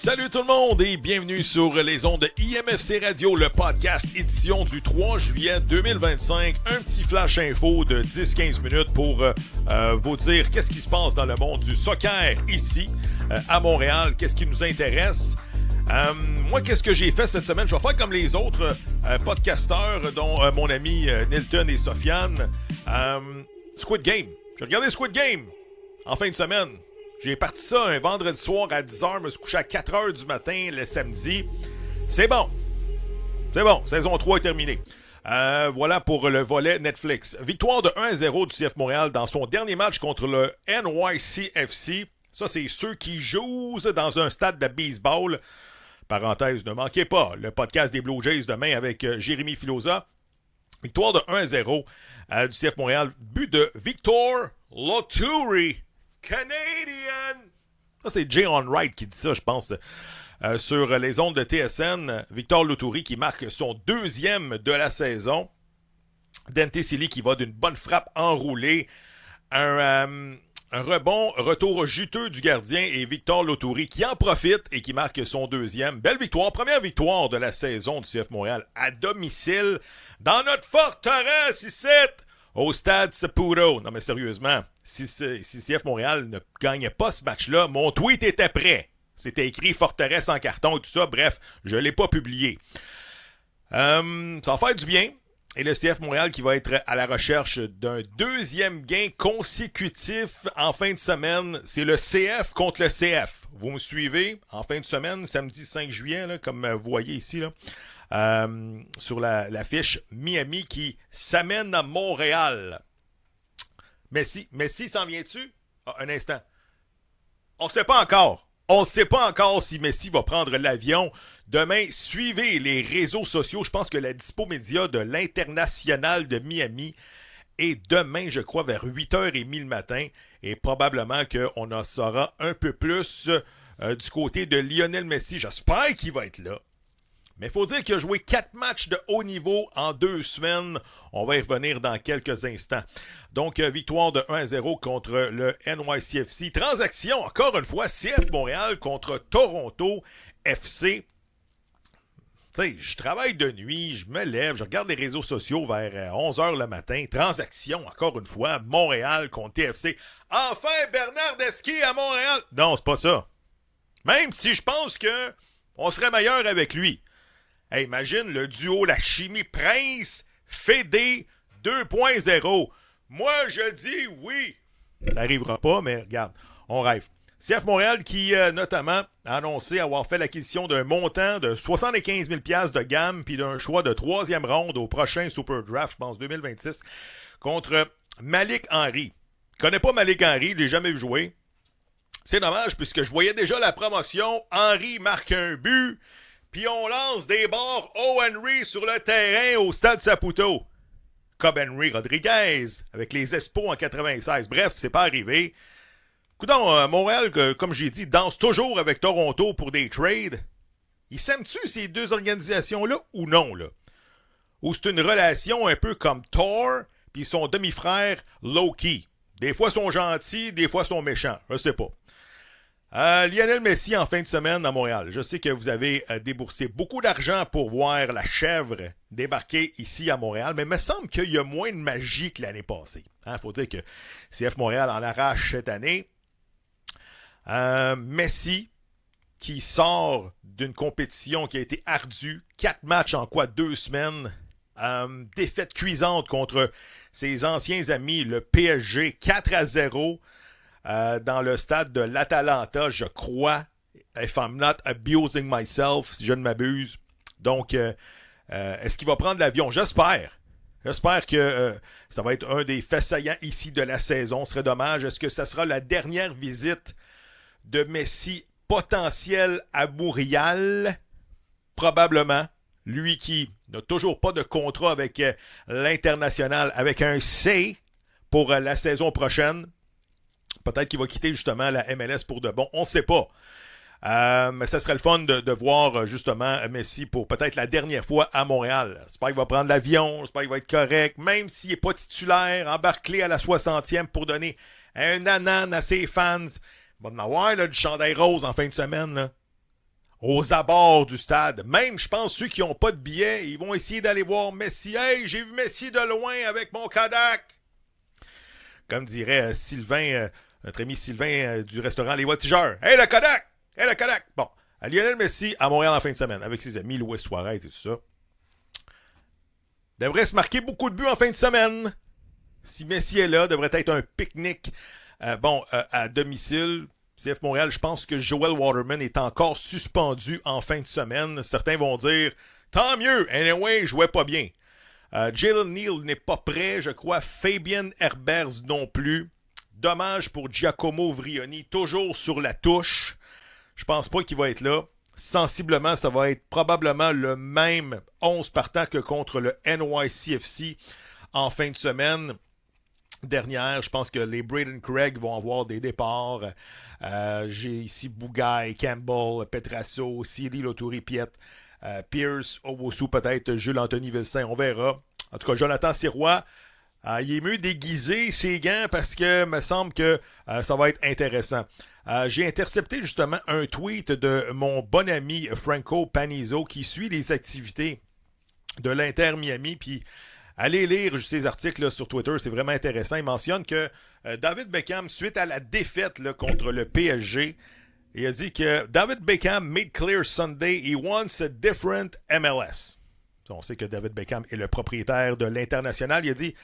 Salut tout le monde et bienvenue sur les ondes de IMFC Radio, le podcast édition du 3 juillet 2025. Un petit flash info de 10-15 minutes pour vous dire qu'est-ce qui se passe dans le monde du soccer ici à Montréal, qu'est-ce qui nous intéresse. Moi, qu'est-ce que j'ai fait cette semaine? Je vais faire comme les autres podcasteurs, dont mon ami Nilton et Sofiane. Squid Game. J'ai regardé Squid Game en fin de semaine. J'ai parti ça un vendredi soir à 10h, me suis couché à 4h du matin le samedi. C'est bon. C'est bon. Saison 3 est terminée. Voilà pour le volet Netflix. Victoire de 1-0 du CF Montréal dans son dernier match contre le NYCFC. Ça, c'est ceux qui jouent dans un stade de baseball. Parenthèse, ne manquez pas le podcast des Blue Jays demain avec Jérémy Filosa. Victoire de 1-0 du CF Montréal. But de Victor Loturi. Canadian! Ça, c'est Jay Onwright qui dit ça, je pense, sur les ondes de TSN. Victor Loturi qui marque son deuxième de la saison. Dante Silly qui va d'une bonne frappe enroulée. Un rebond, retour juteux du gardien et Victor Loturi qui en profite et qui marque son deuxième. Belle victoire, première victoire de la saison du CF Montréal à domicile dans notre forteresse ici, au stade Saputo. Non mais sérieusement, si CF Montréal ne gagnait pas ce match-là, mon tweet était prêt. C'était écrit forteresse en carton et tout ça. Bref, je ne l'ai pas publié. Ça va faire du bien. Et le CF Montréal qui va être à la recherche d'un deuxième gain consécutif en fin de semaine. C'est le CF contre le CF. Vous me suivez? En fin de semaine, samedi 5 juillet, là, comme vous voyez ici, là. Sur l'affiche Miami qui s'amène à Montréal. Messi s'en vient-tu? Ah, un instant. On ne sait pas encore. On ne sait pas encore si Messi va prendre l'avion. Demain, suivez les réseaux sociaux. Je pense que la Dispo Média de l'International de Miami est demain, je crois, vers 8h30 le matin. Et probablement qu'on en saura un peu plus du côté de Lionel Messi. J'espère qu'il va être là. Mais il faut dire qu'il a joué 4 matchs de haut niveau en 2 semaines. On va y revenir dans quelques instants. Donc, victoire de 1-0 contre le NYCFC. Transaction, encore une fois, CF Montréal contre Toronto FC. Tu sais, je travaille de nuit, je me lève, je regarde les réseaux sociaux vers 11h le matin. Transaction, encore une fois, Montréal contre TFC. Enfin, Bernard Deschi à Montréal. Non, c'est pas ça. Même si je pense que on serait meilleur avec lui. Hey, imagine le duo, la chimie Prince-Fédé 2.0. Moi, je dis oui. Ça n'arrivera pas, mais regarde, on rêve. CF Montréal qui, notamment, a annoncé avoir fait l'acquisition d'un montant de 75 000 $ de gamme puis d'un choix de 3e ronde au prochain Super Draft, je pense, 2026, contre Malik Henry. Je connais pas Malik Henry, je l'ai jamais vu jouer. C'est dommage, puisque je voyais déjà la promotion. Henry marque un but. Puis on lance des barres O-Henry sur le terrain au stade Saputo. Cobb Henry Rodriguez avec les Expos en 96. Bref, c'est pas arrivé. Coudon, Montréal, comme j'ai dit, danse toujours avec Toronto pour des trades. Ils s'aiment-tu ces deux organisations-là ou non, là? Ou c'est une relation un peu comme Thor puis son demi-frère Loki. Des fois, ils sont gentils, des fois, ils sont méchants. Je sais pas. Lionel Messi en fin de semaine à Montréal. Je sais que vous avez déboursé beaucoup d'argent pour voir la chèvre débarquer ici à Montréal, mais il me semble qu'il y a moins de magie que l'année passée. Faut dire que CF Montréal en arrache cette année. Messi qui sort d'une compétition qui a été ardue. 4 matchs en 2 semaines. Défaite cuisante contre ses anciens amis, le PSG, 4-0. Dans le stade de l'Atalanta, je crois, if I'm not abusing myself, si je ne m'abuse. Donc, est-ce qu'il va prendre l'avion? J'espère. J'espère que ça va être un des faits saillants ici de la saison. Ce serait dommage. Est-ce que ça sera la dernière visite de Messi potentiel à Montréal? Probablement. Lui qui n'a toujours pas de contrat avec l'International, avec un C pour la saison prochaine. Peut-être qu'il va quitter justement la MLS pour de bon. On ne sait pas. Mais ça serait le fun de voir justement Messi pour peut-être la dernière fois à Montréal. J'espère qu'il va prendre l'avion. J'espère qu'il va être correct. Même s'il n'est pas titulaire, embarqué à la 60e pour donner un anan à ses fans. Il va en avoir là, du chandail rose en fin de semaine. Là. aux abords du stade. Même, je pense, ceux qui n'ont pas de billets, ils vont essayer d'aller voir Messi. « Hey, j'ai vu Messi de loin avec mon Kodak! » Comme dirait Sylvain, notre ami Sylvain du restaurant Les Voltigeurs. « Hey, le Kodak! Hey, le Kodak! » Bon, à Lionel Messi à Montréal en fin de semaine, avec ses amis Luis Suarez et tout ça. Devrait se marquer beaucoup de buts en fin de semaine. Si Messi est là, devrait être un pique-nique à domicile. CF Montréal, je pense que Joel Waterman est encore suspendu en fin de semaine. Certains vont dire, tant mieux, anyway, il jouait pas bien. Jalen Neal n'est pas prêt, je crois. Fabian Herbers non plus. Dommage pour Giacomo Vrioni, toujours sur la touche. Je pense pas qu'il va être là. Sensiblement, ça va être probablement le même 11 partant que contre le NYCFC en fin de semaine dernière. Je pense que les Braden Craig vont avoir des départs. J'ai ici Bougaï, Campbell, Petrasso, Sidi Loturi, Piet, Pierce, Owosu, peut-être Jules-Anthony Vilsain, on verra. En tout cas, Jonathan Sirois, il est mieux déguisé ses gants parce que me semble que ça va être intéressant. J'ai intercepté justement un tweet de mon bon ami Franco Panizo qui suit les activités de l'Inter Miami, puis allez lire ses articles là, sur Twitter, c'est vraiment intéressant. Il mentionne que David Beckham, suite à la défaite là, contre le PSG, il a dit que David Beckham made clear Sunday he wants a different MLS. On sait que David Beckham est le propriétaire de l'International. Il a dit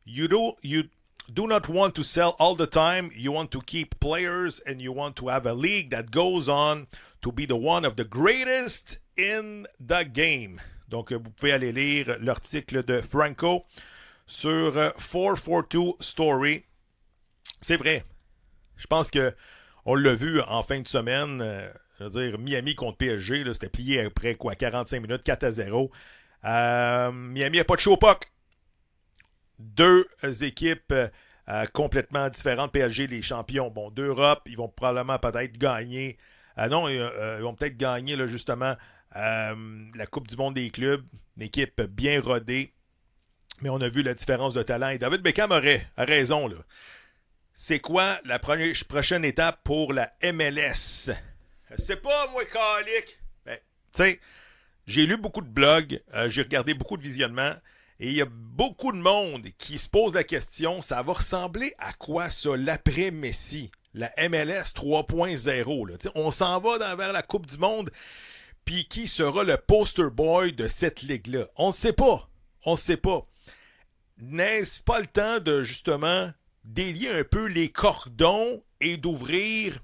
You do not want to sell all the time. You want to keep players and you want to have a league that goes on to be the one of the greatest in the game. Donc, vous pouvez aller lire l'article de Franco sur 442 Story. C'est vrai. Je pense que on l'a vu en fin de semaine. Je veux dire, Miami contre PSG, là, c'était plié après quoi, 45 minutes, 4-0. Miami n'a pas de show puck. Deux équipes complètement différentes. PSG, les champions d'Europe, ils vont probablement peut-être gagner. Ils vont peut-être gagner là, justement la Coupe du monde des clubs. Une équipe bien rodée. Mais on a vu la différence de talent. Et David Beckham a raison. Là. C'est quoi la prochaine étape pour la MLS? C'est pas moi, calique. Tu sais, j'ai lu beaucoup de blogs, j'ai regardé beaucoup de visionnements. Et il y a beaucoup de monde qui se pose la question, ça va ressembler à quoi ça, l'après-Messi? La MLS 3.0. Là. On s'en va vers la Coupe du monde, puis qui sera le poster boy de cette ligue-là? On ne sait pas. On ne sait pas. N'est-ce pas le temps de, justement, délier un peu les cordons et d'ouvrir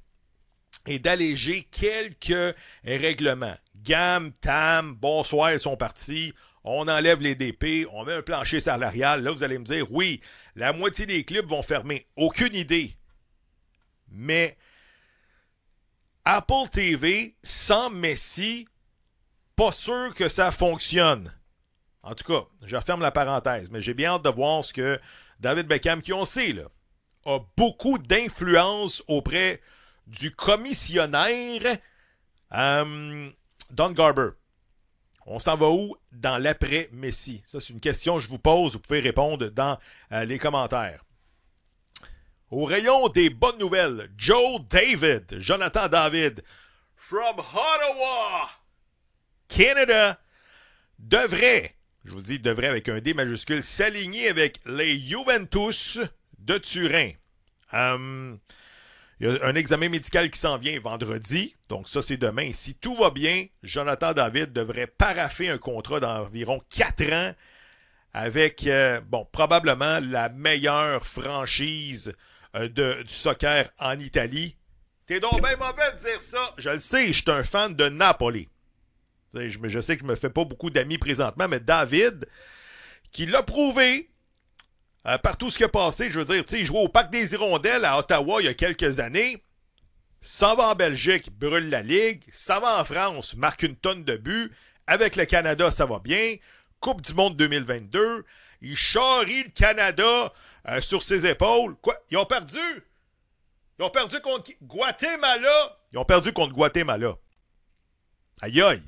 et d'alléger quelques règlements? Gam, Tam, bonsoir, ils sont partis. On enlève les DP, on met un plancher salarial. Là, vous allez me dire, oui, la moitié des clubs vont fermer. Aucune idée. Mais Apple TV, sans Messi, pas sûr que ça fonctionne. En tout cas, je referme la parenthèse, mais j'ai bien hâte de voir ce que David Beckham, qui on sait, là, a beaucoup d'influence auprès du commissionnaire Don Garber. On s'en va où dans l'après-Messi? Ça, c'est une question que je vous pose. Vous pouvez répondre dans les commentaires. Au rayon des bonnes nouvelles, Jonathan David, from Ottawa, Canada, devrait, je vous dis devrait avec un D majuscule, s'aligner avec les Juventus de Turin. Il y a un examen médical qui s'en vient vendredi, donc ça c'est demain. Si tout va bien, Jonathan David devrait paraffer un contrat d'environ 4 ans avec, probablement la meilleure franchise du soccer en Italie. T'es donc bien mauvais de dire ça. Je le sais, je suis un fan de Napoli. Je sais que je me fais pas beaucoup d'amis présentement, mais David, qui l'a prouvé, par tout ce qui a passé, je veux dire, il jouait au Parc des Hirondelles à Ottawa il y a quelques années, s'en va en Belgique, brûle la Ligue, s'en va en France, marque une tonne de buts, avec le Canada, ça va bien, Coupe du monde 2022, il charrie le Canada sur ses épaules. Quoi? Ils ont perdu? Ils ont perdu contre Guatemala? Ils ont perdu contre Guatemala. Aïe aïe.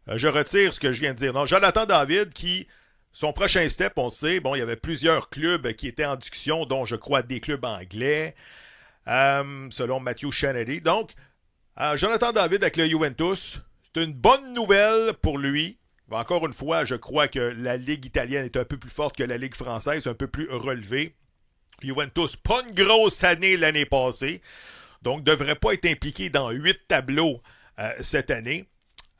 Je retire ce que je viens de dire. Non, Jonathan David qui... Son prochain step, on sait, il y avait plusieurs clubs qui étaient en discussion, dont je crois des clubs anglais, selon Matthew Shannedy. Donc, Jonathan David avec le Juventus, c'est une bonne nouvelle pour lui. Encore une fois, je crois que la Ligue italienne est un peu plus forte que la Ligue française, un peu plus relevée. Juventus, pas une grosse année l'année passée, donc ne devrait pas être impliqué dans 8 tableaux cette année.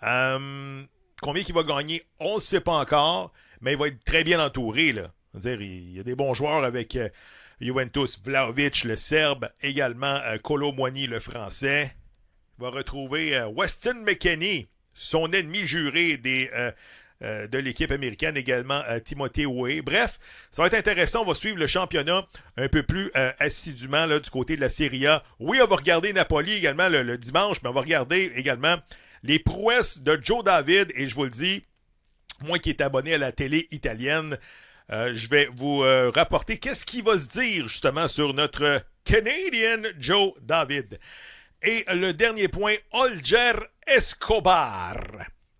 Combien il va gagner, on ne sait pas encore, mais il va être très bien entouré, là. C'est-à-dire, il y a des bons joueurs avec Juventus, Vlahovic, le Serbe, également Kolo Muani, le Français. Il va retrouver Weston McKennie, son ennemi juré de l'équipe américaine, également Timothée Way. Bref, ça va être intéressant. On va suivre le championnat un peu plus assidûment là, du côté de la Serie A. Oui, on va regarder Napoli également le dimanche, mais on va regarder également les prouesses de Joe David. Et je vous le dis, moi qui est abonné à la télé italienne, je vais vous rapporter qu'est-ce qui va se dire justement sur notre Canadian Joe David. Et le dernier point, Olger Escobar.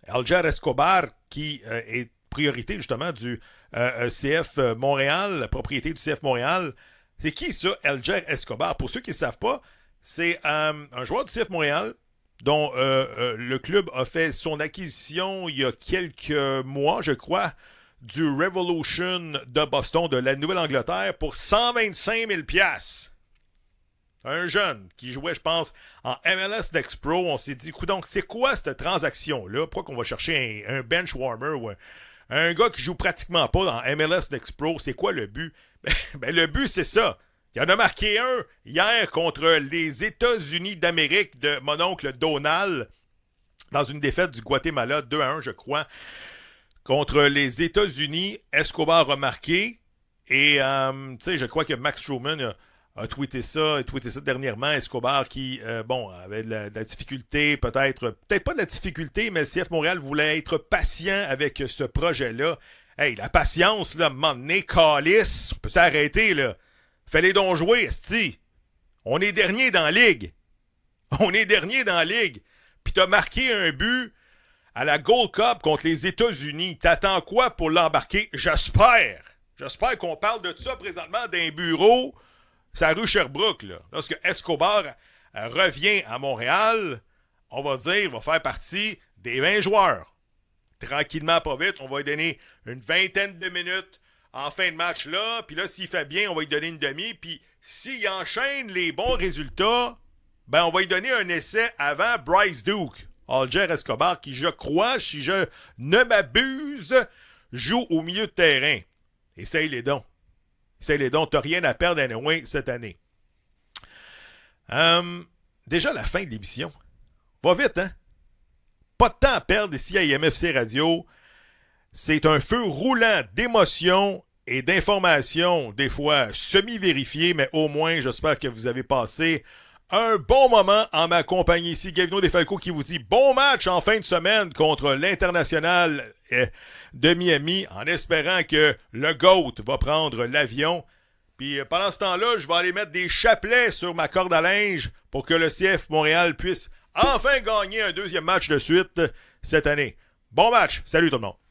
Olger Escobar, qui est priorité justement du CF Montréal, la propriété du CF Montréal. C'est qui ça, Olger Escobar? Pour ceux qui ne savent pas, c'est un joueur du CF Montréal dont le club a fait son acquisition il y a quelques mois, je crois, du Revolution de Boston, de la Nouvelle-Angleterre, pour 125 000 $. Un jeune qui jouait, je pense, en MLS Next Pro. On s'est dit, écoute, donc, c'est quoi cette transaction-là? Pourquoi qu'on va chercher un bench warmer ou un gars qui joue pratiquement pas dans MLS Next Pro? C'est quoi le but? Ben, le but, c'est ça. Il y en a marqué un hier contre les États-Unis d'Amérique de mon oncle Donald dans une défaite du Guatemala, 2-1, je crois, contre les États-Unis. Escobar a marqué. Et, tu sais, je crois que Max Stroman a tweeté ça dernièrement. Escobar qui, avait de la difficulté, peut-être pas de la difficulté, mais le CF Montréal voulait être patient avec ce projet-là. Hey, la patience, là, m'emmener, calice, on peut s'arrêter, là. Fallait donc jouer, esti. On est dernier dans la ligue. Puis t'as marqué un but à la Gold Cup contre les États-Unis. T'attends quoi pour l'embarquer? J'espère qu'on parle de ça présentement d'un bureau. C'est la rue Sherbrooke, là. Lorsque Escobar revient à Montréal, on va dire, il va faire partie des 20 joueurs. Tranquillement, pas vite, on va lui donner une vingtaine de minutes en fin de match, là. Puis là, s'il fait bien, on va lui donner une demi. Puis s'il enchaîne les bons résultats, ben on va lui donner un essai avant Bryce Duke. Olger Escobar, qui, je crois, si je ne m'abuse, joue au milieu de terrain. Essaye les dons. T'as rien à perdre anyway cette année. Déjà la fin de l'émission. Va vite, hein? Pas de temps à perdre ici à IMFC Radio. C'est un feu roulant d'émotions et d'informations, des fois semi-vérifiées, mais au moins, j'espère que vous avez passé un bon moment en ma compagnie. Ici, Gavino Defalco qui vous dit bon match en fin de semaine contre l'International de Miami, en espérant que le GOAT va prendre l'avion. Puis pendant ce temps-là, je vais aller mettre des chapelets sur ma corde à linge pour que le CF Montréal puisse enfin gagner un deuxième match de suite cette année. Bon match! Salut tout le monde!